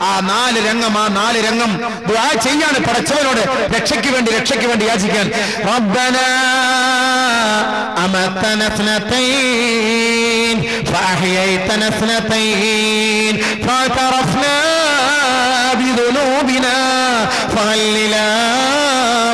ആ നാല് രംഗം ദുആ ചെയ്യാണ് പടച്ചവനോട് രക്ഷയ്ക്ക് വേണ്ടി യാചിക്കാൻ. റബ്ബനാ അമതന സ്നതൈൻ ഫഅഹ്യൈതന സ്നതൈൻ ഫഅതറഫ്നാ ബിദുനൂബിനാ ഫഹൽ ഇലാ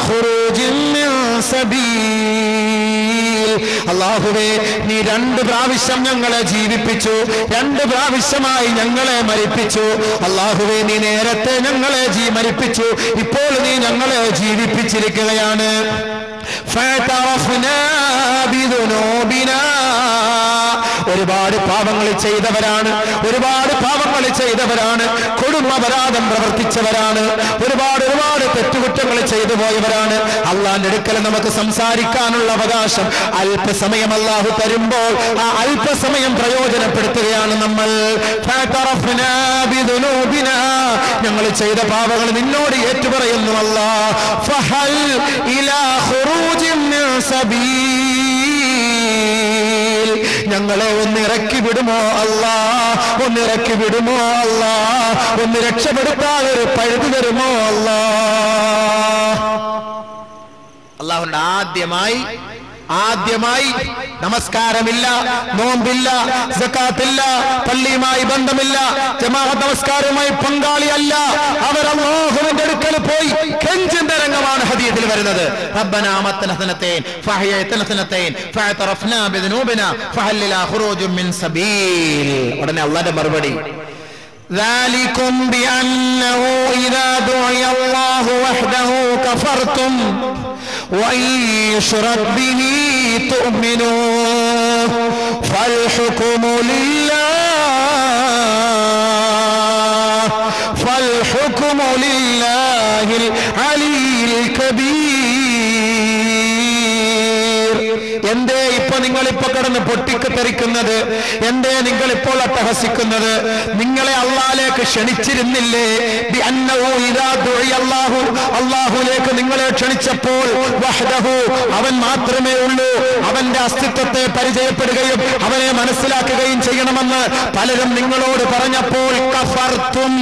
ഖുറൂജിൻ മിൻ സബീൽ. അല്ലാഹുവേ, നീ 2 പ്രാവശ്യം ഞങ്ങളെ ജീവിപ്പിച്ചു, 2 പ്രാവശ്യമായി ഞങ്ങളെ മരിപ്പിച്ചു. അല്ലാഹുവേ, നീ നേരത്തെ ഞങ്ങളെ മരിപ്പിച്ചു, ഇപ്പോൾ നീ ഞങ്ങളെ ജീവിപ്പിച്ചിരിക്കുകയാണ്. ഫഅതറഫ്നാ ബിദുനൂബിനാ. ഒരുപാട് പാപങ്ങൾ ചെയ്തവരാണ്, കൊടുമപരാധം പ്രവർത്തിച്ചവരാണ്, ഒരുപാട് തെറ്റുകുറ്റങ്ങൾ ചെയ്തു പോയവരാണ്. അള്ളാന്റെ അടുക്കൽ നമുക്ക് സംസാരിക്കാനുള്ള അവകാശം അല്പസമയം അല്ലാഹു തരുമ്പോൾ ആ അല്പസമയം പ്രയോജനപ്പെടുത്തുകയാണ് നമ്മൾ. ഫഅതറഫ്നാ ബിദുനൂബിനാ. ഞങ്ങൾ ചെയ്ത പാപങ്ങൾ നിന്നോട് ഏറ്റുപറയുന്നു അല്ലാഹ്. ഫഹൽ ഇലാ ഖുറൂജിൻ മിൻ സബീൽ. ഞങ്ങളെ ഒന്ന് ഇറക്കി വിടുമോ അല്ലാഹ്, ഒന്ന് രക്ഷപ്പെടുത്താൻ ഒരു പഴുതു തരുമോ അല്ലാഹ്. അല്ലാഹുവിന്റെ ആദ്യമായി നമസ്കാരമില്ല, നോമ്പില്ല, സകാത്തില്ല, പള്ളിയുമായി ബന്ധമില്ല, ജമാഅത്ത് നമസ്കാരവുമായി പങ്കാളിയല്ല. അവർ അല്ലാഹുവിന്റെ അടുക്കൽ പോയി കെഞ്ചുന്ന രംഗമാണ് ഹദീസിൽ വരുന്നത്. റബ്ബനാ അമതന സ്നതൈൻ ഫഅഹ്യൈതന സ്നതൈൻ ഫഅതറഫ്നാ ബിദുനൂബിനാ ഫഹൽ ഇലാ ഖുറൂജിൻ മിൻ സബീൽ. ഉടനെ അല്ലാഹുവിന്റെ മറുപടി, ذلكم بأنه إذا دعي الله وحده كفرتم وإن يشرك به تؤمنوا فالحكم لله العلي الكبير. എന്തേ നിങ്ങളിപ്പോ കിടന്ന് പൊട്ടിക്കെറിക്കുന്നത്? എന്തേ നിങ്ങളിപ്പോൾ അട്ടഹസിക്കുന്നത്? നിങ്ങളെ അല്ലാഹുവിലേക്ക് ക്ഷണിച്ചിരുന്നില്ലേ? അല്ലാഹുവിലേക്ക് നിങ്ങളെ ക്ഷണിച്ചപ്പോൾ വഹ്ദഹു, അവൻ മാത്രമേ ഉള്ളൂ, അവന്റെ അസ്തിത്വത്തെ പരിചയപ്പെടുകയും അവനെ മനസ്സിലാക്കുകയും ചെയ്യണമെന്ന് പലരും നിങ്ങളോട് പറഞ്ഞപ്പോൾ കഫർത്തും,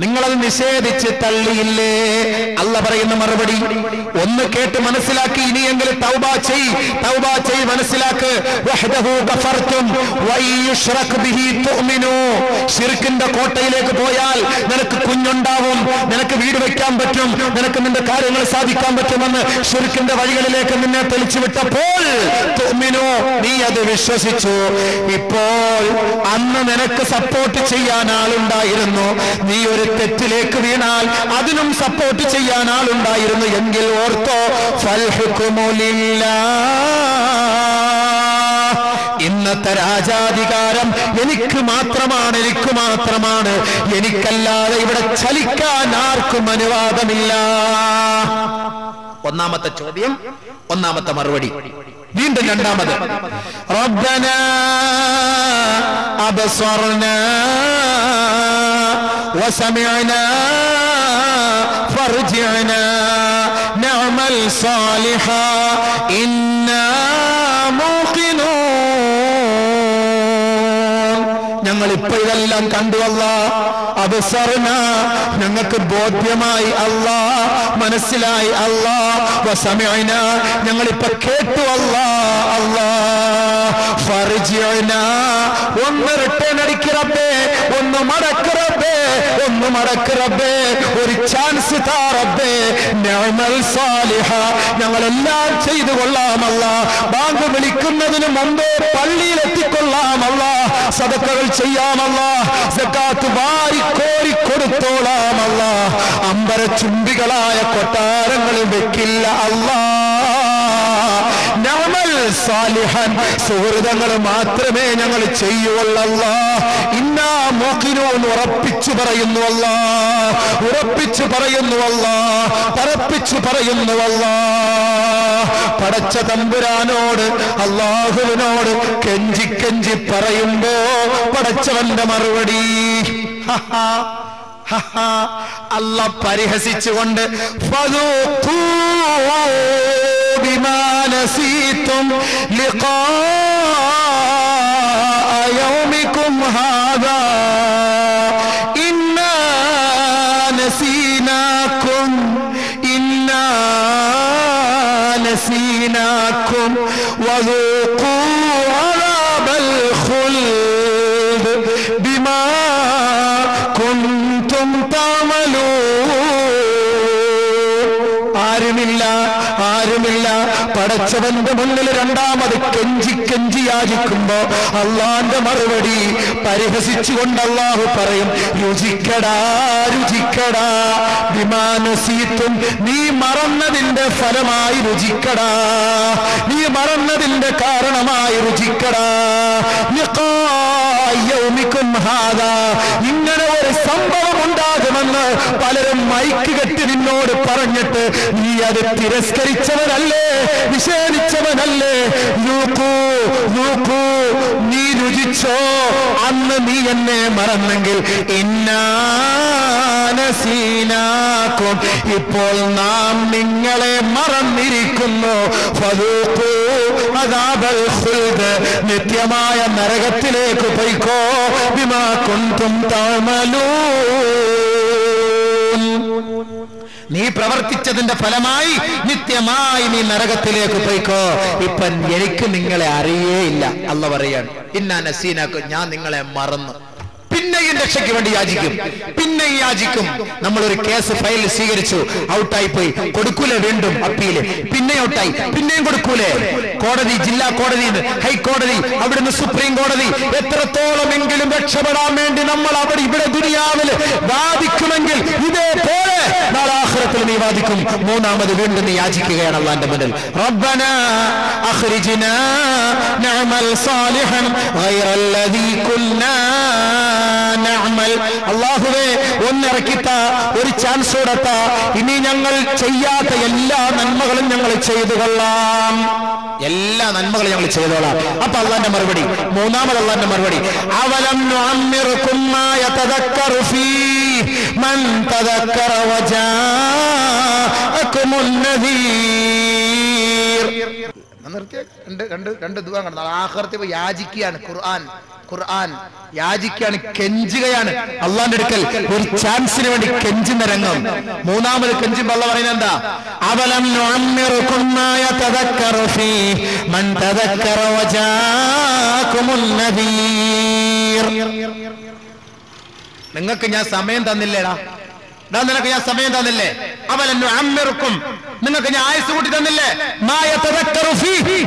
നിങ്ങളത് നിഷേധിച്ച് തള്ളിയില്ലേ? അല്ല പറയുന്ന മറുപടി ഒന്ന് കേട്ട് മനസ്സിലാക്കി, ഇനിയെങ്കിലും തൗബ ചെയ് മനസ്സിലാക്ക്. വഹ്ദഹു കഫർതും വയുശ്റക് ബിഹി തുഅ്മിനു. ശിർക്കിന്റെ കോട്ടയിലേക്ക് പോയാൽ നിനക്ക് കുഞ്ഞുണ്ടാവും, നിനക്ക് വീട് വെക്കാൻ പറ്റും, നിനക്ക് നിന്റെ കാര്യങ്ങൾ സാധിക്കാൻ പറ്റുമെന്ന് ശിർക്കിന്റെ വഴികളിലേക്ക് നിന്നെ തെളിച്ചു വിട്ടപ്പോൾ തുഅ്മിനു, നീ അത് വിശ്വസിച്ചു. ഇപ്പോൾ അന്ന് നിനക്ക് സപ്പോർട്ട് ചെയ്യാൻ ആളുണ്ടായിരുന്നു, നീ ഒരു തെറ്റിലേക്ക് വീണാൽ അതിനും സപ്പോർട്ട് ചെയ്യാൻ ആളുണ്ടായിരുന്നു എങ്കിൽ ഓർത്തോ, ഫൽ ഹുക്മു ലില്ലാഹ്. ഇന്നത്തെ രാജാധികാരം എനിക്ക് മാത്രമാണ്, എനിക്കല്ലാതെ ഇവിടെ ചലിക്കാൻ ആർക്കും അനുവാദമില്ല. ഒന്നാമത്തെ ചോദ്യം, ഒന്നാമത്തെ മറുപടി. വീണ്ടും രണ്ടാമത്, റബ്ബനാ അബ്സർനാ وسمعنا فارجعنا نعمل صالحا إنا موقنون. ഞങ്ങൾ ഇപ്പൊ ഇതെല്ലാം കണ്ടു അല്ലാഹ്. അബ്സർന, ഞങ്ങൾക്ക് ബോധ്യമായി അല്ലാഹ്, മനസ്സിലായി അല്ലാഹ്. വസമിഅന, ഞങ്ങളിപ്പോ കേട്ടു അല്ലാഹ്. ഫർജിഅന, ഒന്ന് റിട്ടേൺ അടിക്ക് റബ്ബേ, ഒന്ന് മടക്ക് റബ്ബേ, ഒരു ചാൻസ് താ റബ്ബേ. നഅമൽ സാലിഹ, ഞങ്ങളെല്ലാം ചെയ്തു കൊള്ളാം അല്ലാഹ്. ബാങ്ക് വിളിക്കുന്നതിന് മുമ്പേ പള്ളിയിൽ എത്തിക്കൊള്ളാം അല്ലാഹ്. സദഖകൾ ചെയ്യാം അല്ലാഹ്. സകാത്ത് വാരിക്കോരി കൊടുത്തോളാം അല്ലാഹ്. അമ്പര ചുംബികളായ കൊട്ടാരങ്ങളിൽ വെക്കില്ല അല്ലാഹ്. നഅമൽ സാലിഹൻ, സുഹൃതങ്ങൾ മാത്രമേ ഞങ്ങൾ ചെയ്യുള്ളൂ. ഇന്നാ മുഖിനൂൻ, ഉറപ്പിച്ചു പറയുന്നു അല്ലാഹ്, ഉറപ്പിച്ചു പറയുന്നു അല്ലാഹ്, തറപ്പിച്ചു പറയുന്നു അല്ലാഹ്. പടച്ച തമ്പുരാനോട്, അല്ലാഹുവിനോട് കെഞ്ചി പറയുമ്പോ പടച്ചവന്റെ മറുപടി അല്ല പരിഹസിച്ചുകൊണ്ട് ഫദൂഖൂ ബിമാ നസീതും ലിഖാ യൗമികും ഹാദാ ഇന്നാ ഫദൂഖൂ അദാബൽ ഖുൽദ് ബിമാ കുൻതും തഅമലൂൻ. ആരുമില്ല പടച്ചവന്റെ മുന്നിൽ രണ്ടാമത് കെഞ്ചി യാചിക്കുമ്പോ അള്ളാന്റെ മറുപടി പരിഹസിച്ചുകൊണ്ട് അള്ളാഹു പറയും, രുചിക്കടാ ബിമാ നസീതും, നീ മറന്നതിന്റെ ഫലമായി രുചിക്കടാ, നീ മറന്നതിന്റെ കാരണമായി രുചിക്കടാ. യൗമിക്കും ഹാദാ, ഇങ്ങനെ ഒരു സംഭവം ഉണ്ടാകുമെന്ന് പലരും മൈക്ക് കെട്ടി നിന്നോട് പറഞ്ഞിട്ട് നീ അത് തിരസ്കരിച്ചവനല്ലേ, നിഷേധിച്ചവനല്ലേ? നീ രുചിച്ചോ, അന്ന് നീ എന്നെ മറന്നെങ്കിൽ. ഇന്നാനസീനാക്കും, ഇപ്പോൾ നാം നിങ്ങളെ മറന്നിരിക്കുന്നു. ഫദൂഖൂ അദാബൽ ഖുൽദ്, നിത്യമായ നരകത്തിലേക്ക് പോയിക്കോ. ബിമാ കുൻതും തഅമലൂൻ, നീ പ്രവർത്തിച്ചതിന്റെ ഫലമായി നിത്യമായി നീ നരകത്തിലേക്ക് പോയിക്കോ. ഇപ്പൊ എനിക്ക് നിങ്ങളെ അറിയേയില്ല. അല്ലാഹു പറയാണ്, ഇന്നാ നസീനാക്കും, ഞാൻ നിങ്ങളെ മറന്നു. പിന്നെയും രക്ഷയ്ക്ക് വേണ്ടി യാചിക്കും. നമ്മളൊരു കേസ് ഫയൽ സ്വീകരിച്ചു, ഔട്ടായി പോയി, കൊടുക്കൂലേ വീണ്ടും അപ്പീല്, പിന്നെ ഔട്ടായി, പിന്നെയും കൊടുക്കൂലേ? കോടതി, ജില്ലാ കോടതി, ഹൈക്കോടതി, അവിടുന്ന് സുപ്രീം കോടതി, എത്രത്തോളമെങ്കിലും രക്ഷപ്പെടാൻ വേണ്ടി നമ്മൾ ഇവിടെ ദുനിയാവില് വാദിക്കുമെങ്കിൽ ഇതേപോലെ നാളെ ആഖിറത്തിൽ നീ വാദിക്കും. മൂന്നാമത് വീണ്ടും നീ യാചിക്കുകയാണ് അല്ലാഹുവിന്റെ മുന്നിൽ. റബ്ബനാ അഖ്രിജ്നാ നഅമൽ സാലിഹൻ ഗൈറല്ലദീ കുന്നാ നഅമൽ. അല്ലാഹുവേ, ഒന്നിറക്കിത്ത ഒരു ചാൻസ് കൊടുത്ത, ഇനി ഞങ്ങൾ ചെയ്യാത്ത എല്ലാ നന്മകളും ഞങ്ങൾ ചെയ്തു കൊള്ളാം, എല്ലാ നന്മകളും ഞങ്ങൾ ചെയ്തോളാം. അപ്പൊ അള്ളാന്റെ മറുപടി, മൂന്നാമത് അള്ളാന്റെ മറുപടി, അവലം നുഅമ്മിറുകും മാ യതദക്കറു ഫീഹി മൻ തദക്കറ വജാഅകുമുൻ നദീർ. രണ്ട് ദുആ കണ്ടു. ആഖിറത്തിൽ യാചിക്കുകയാണ്. ഖുർആൻ യാചിക്കുകയാണ്, കെഞ്ചുകയാണ് അള്ളാന്റെ അടുക്കൽ ഒരു ചാൻസിന് വേണ്ടി കെഞ്ചുന്ന രംഗം. മൂന്നാമത് കെഞ്ചുമ്പോൾ അള്ളാഹ് പറയുന്നത് എന്താ? അവലം നുഅമ്മിറുകും മാ യതദക്കറു ഫീഹി മൻ തദക്കറ വജാഅകുമുൻ നദീർ. നിങ്ങൾക്ക് ഞാൻ സമയം തന്നില്ലേടാ, നിനക്ക് ഞാൻ സമയം തന്നില്ലേ? അവലം നുഅമ്മിറുകും, നിങ്ങൾക്ക് ഞാൻ ആയുസ് കൂട്ടി തന്നില്ലേ? മാ യതദക്കറു ഫീഹി,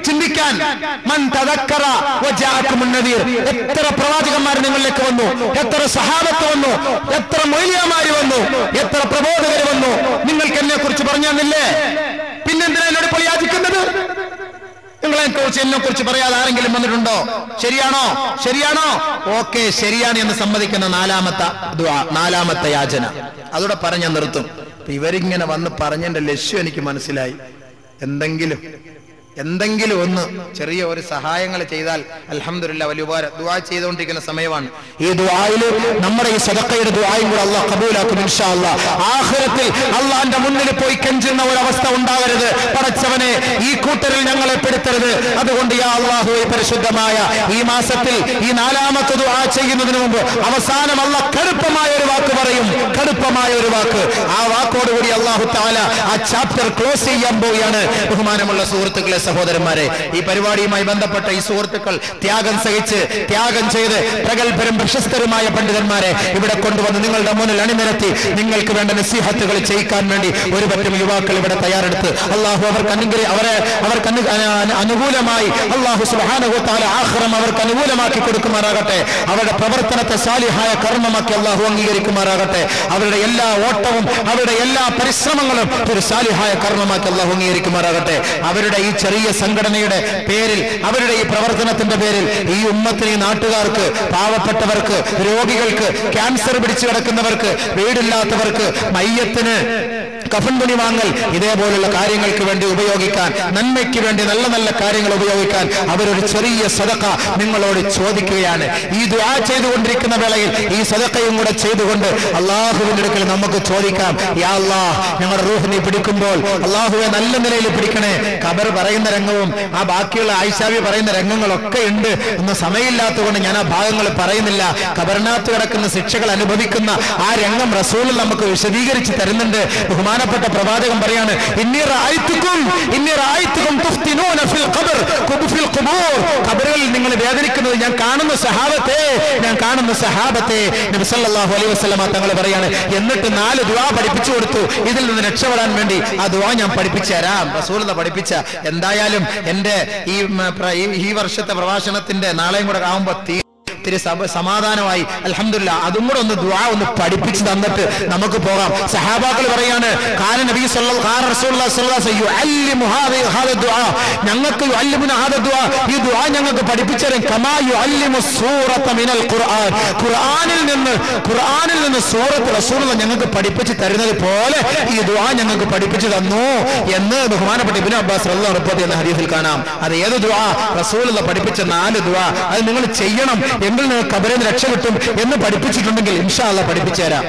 ചിന്തിക്കാൻ. മൻ തദക്കറ വജാഅകുമുൻ നദീർ. എത്ര പ്രവാചകന്മാർ നിങ്ങളിലേക്ക് വന്നു, എത്ര സഹാബത്ത് വന്നു, എത്ര മൗലിയമാര് വന്നു, എത്ര പ്രബോധകർ വന്നു, നിങ്ങൾക്ക് എന്നെ കുറിച്ച് പറഞ്ഞു തന്നില്ലേ? പിന്നെന്തിനാ എന്നോട് ഇപ്പോൾ യാചിക്കുന്നത്? എന്നെ കുറിച്ച് പറയാതെ ആരെങ്കിലും വന്നിട്ടുണ്ടോ? ശരിയാണോ? ഓക്കെ, ശരിയാണ് എന്ന് സമ്മതിക്കുന്ന നാലാമത്തെ യാചന. അതോടെ പറഞ്ഞ നിർത്തും. ഇവരിങ്ങനെ വന്ന് പറഞ്ഞതിന്റെ ലക്ഷ്യം എനിക്ക് മനസ്സിലായി. എന്തെങ്കിലും ഒന്ന് ചെറിയ ഒരു സഹായങ്ങൾ ചെയ്താൽ അൽഹംദുലില്ലാഹ് വലിയ ഉപകാരം. ദുആ ചെയ്തുകൊണ്ടിരിക്കുന്ന സമയമാണ്. ഈ ദുആയിൽ നമ്മുടെ ഈ സദഖയുടെ ദുആയും കൂടെ അല്ലാഹ് ഖബൂലാക്കും ഇൻഷാ അല്ലാഹ്. ആഖിറത്തിൽ അല്ലാഹുവിന്റെ മുന്നിൽ പോയി കെഞ്ചുന്ന ഒരു അവസ്ഥ ഉണ്ടാവരുത്. പടച്ചവനെ, ഈ കൂട്ടരിൽ ഞങ്ങളെ പെടുത്തരുത്. അതുകൊണ്ട് യാ അല്ലാഹു, ഈ പരിശുദ്ധമായ ഈ മാസത്തിൽ ഈ നാലാമത്തെ ദുആ ചെയ്യുന്നതിന് മുമ്പ് അവസാനം അല്ലാഹ് കടുപ്പമായ ഒരു വാക്ക് പറയും. കടുപ്പമായ ഒരു വാക്ക്. ആ വാക്കോടുകൂടി അല്ലാഹു തആല ആ ചാപ്റ്റർ ക്ലോസ് ചെയ്യാൻ പോവുകയാണ്. ബഹുമാനമുള്ള സുഹൃത്തുക്കളെ, സഹോദരന്മാരെ, ഈ പരിപാടിയുമായി ബന്ധപ്പെട്ട ഈ സുഹൃത്തുക്കൾ ത്യാഗം ചെയ്ത് പ്രഗത്ഭരും പ്രശസ്തരുമായ പണ്ഡിതന്മാരെ ഇവിടെ കൊണ്ടുവന്ന് നിങ്ങളുടെ മുന്നിൽ അണിനിരത്തി നിങ്ങൾക്ക് വേണ്ട നസീഹത്തുകൾ ചെയ്യിക്കാൻ വേണ്ടി ഒരു പറ്റും യുവാക്കൾ ഇവിടെ തയ്യാറെടുത്ത് അള്ളാഹു അവർക്ക് അനുകൂലമായി അള്ളാഹു സുബ്ഹാനഹു വ തആല ആഖിറം അവർക്ക് അനുകൂലമാക്കി കൊടുക്കുമാറാകട്ടെ. അവരുടെ പ്രവർത്തനത്തെ സാലിഹായ കർമ്മമാക്കി അള്ളാഹു അംഗീകരിക്കുമാറാകട്ടെ. അവരുടെ എല്ലാ ഓട്ടവും അവരുടെ എല്ലാ പരിശ്രമങ്ങളും ഒരു സാലിഹായ കർമ്മമാക്കി അള്ളാഹു അംഗീകരിക്കുമാറാകട്ടെ. അവരുടെ ഈ ചെറിയ സംഘടനയുടെ പേരിൽ, അവരുടെ ഈ പ്രവർത്തനത്തിന്റെ പേരിൽ ഈ ഉമ്മത്തിന്, നാട്ടുകാർക്ക്, പാവപ്പെട്ടവർക്ക്, രോഗികൾക്ക്, ക്യാൻസർ പിടിച്ചു കിടക്കുന്നവർക്ക്, വീടില്ലാത്തവർക്ക്, മയ്യത്തിന് കഫൻ തുണി വാങ്ങൽ, ഇതേപോലുള്ള കാര്യങ്ങൾക്ക് വേണ്ടി ഉപയോഗിക്കാൻ, നന്മയ്ക്ക് വേണ്ടി നല്ല നല്ല കാര്യങ്ങൾ ഉപയോഗിക്കാൻ അവരൊരു ചെറിയ സദഖ നിങ്ങളോട് ചോദിക്കുകയാണ്. ഈ ദുആ ചെയ്തുകൊണ്ടിരിക്കുന്ന വേളയിൽ ഈ സദഖയും കൂടെ ചെയ്തുകൊണ്ട് അള്ളാഹുവിന്റെ അടുക്കൽ നമുക്ക് ചോദിക്കാം, യാ അല്ലാഹ്, ഞങ്ങളുടെ റൂഹ് നീ പിടിക്കുമ്പോൾ അള്ളാഹുവെ നല്ല നിലയിൽ പിടിക്കണേ. ഖബർ പറയുന്ന രംഗവും ആ ബാക്കിയുള്ള ആയിഷാവി പറയുന്ന രംഗങ്ങളൊക്കെ ഉണ്ട്. ഒന്നും സമയമില്ലാത്തതുകൊണ്ട് ഞാൻ ആ ഭാഗങ്ങൾ പറയുന്നില്ല. ഖബറിനകത്ത് കിടക്കുന്ന ശിക്ഷകൾ അനുഭവിക്കുന്ന ആ രംഗം റസൂൽ നമുക്ക് വിശദീകരിച്ച് തരുന്നുണ്ട്. ബഹുമാന ബഹുമാനപ്പെട്ട പ്രവാചകൻ പറയാണ്, ഇന്നി റഅയ്തുകും തുഫ്തിനൂന ഫിൽ ഖബർ ഫിൽ ഖുബൂർ, ഖബറുകളിൽ നിങ്ങൾ വേദനിക്കുന്നത് ഞാൻ കാണുന്ന സഹാബത്തെ. നബി സല്ലല്ലാഹു അലൈഹി വസല്ലം തങ്ങൾ പറയാണ്, എന്നിട്ട് 4 ദുആ പഠിപ്പിച്ചു കൊടുത്തു. ഇതിൽ നിന്ന് രക്ഷപ്പെടാൻ വേണ്ടി ആ ദുആ ഞാൻ പഠിപ്പിച്ചു തരാം. റസൂലുള്ളാഹി പഠിപ്പിച്ച. എന്തായാലും എന്റെ ഈ വർഷത്തെ പ്രഭാഷണത്തിന്റെ നാളെയും കൂടെ ആവുമ്പോ ഇത്തിരി സമാധാനമായി. അൽഹംദുലില്ലാ, അതും കൂടെ ഒന്ന് ദുആ ഒന്ന് പഠിപ്പിച്ചു തന്നിട്ട് നമുക്ക് പോകാം. സഹാബാക്കൾ പറയാണ്, നബി റസൂലുള്ളാഹി സ്വല്ലല്ലാഹു അലൈഹി വസല്ലം ഞങ്ങൾക്ക് ഈ ദുആ ഞങ്ങൾക്ക് പഠിപ്പിച്ചു തരും. കമാ യുഅല്ലിമു സൂറത മിനൽ ഖുർആൻ, ഖുർആനിൽ നിന്ന് സൂറത്ത് റസൂലുള്ളാഹി ഞങ്ങൾക്ക് പഠിപ്പിച്ചു തരുന്നത് പോലെ ഈ ദുആ ഞങ്ങൾക്ക് പഠിപ്പിച്ചു തന്നു എന്ന് ബഹുമാനപ്പെട്ട ഇബ്നു അബ്ബാസ് റളിയല്ലാഹു അൻഹു റിപ്പോർട്ട് ചെയ്യുന്ന ഹദീസിൽ കാണാം. അത് ഏത് ദുആ? റസൂലുള്ളാഹി പഠിപ്പിച്ച 4 ദുആ. അത് നിങ്ങൾ ചെയ്യണം, എങ്കിൽ നിങ്ങൾക്ക് ഖബറിൽ നിന്ന് രക്ഷ കിട്ടും എന്ന് പഠിപ്പിച്ചിട്ടുണ്ടെങ്കിൽ ഇൻഷാ അല്ലാഹ് പഠിപ്പിച്ചു തരാം.